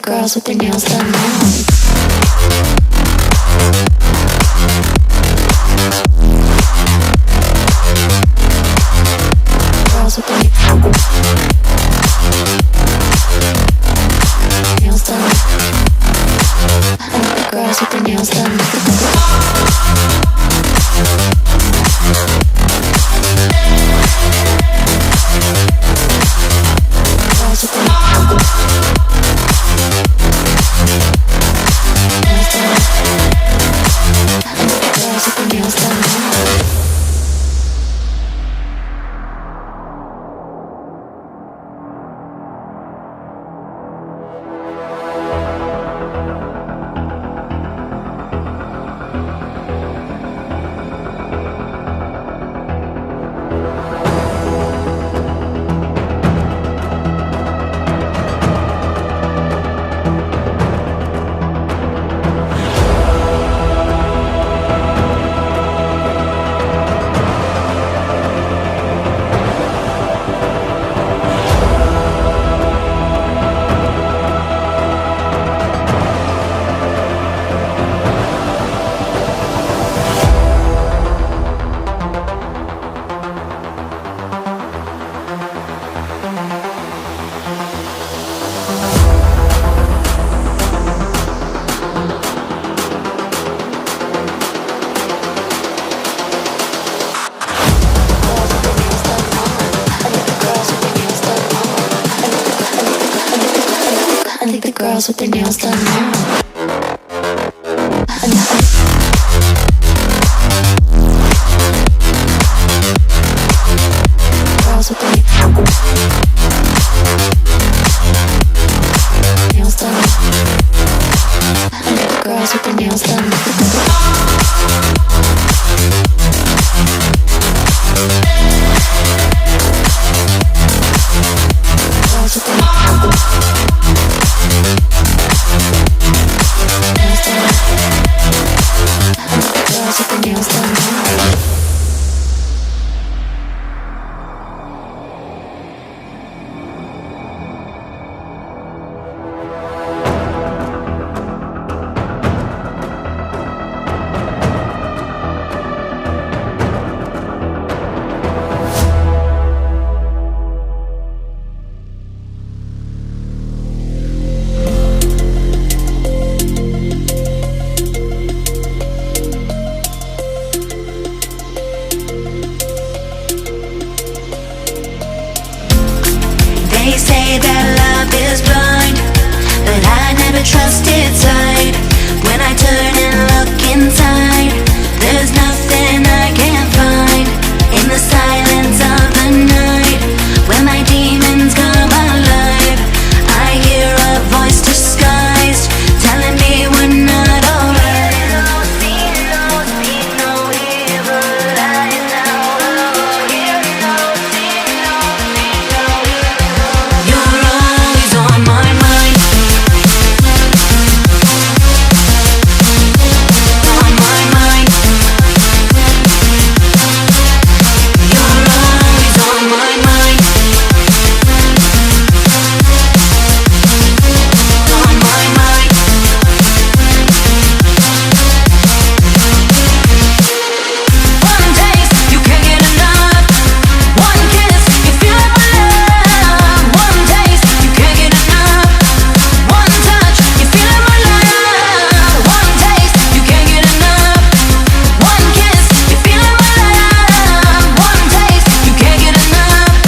girls with their nails done now. Girls with their nails done. I like the girls with their nails done. Girls with their nails done. I think the girls with their nails done now. Girls with their nails done. I think the girls with their nails done. Girls with their girls with their nails done now. They say that love is blind, but I never trusted signs.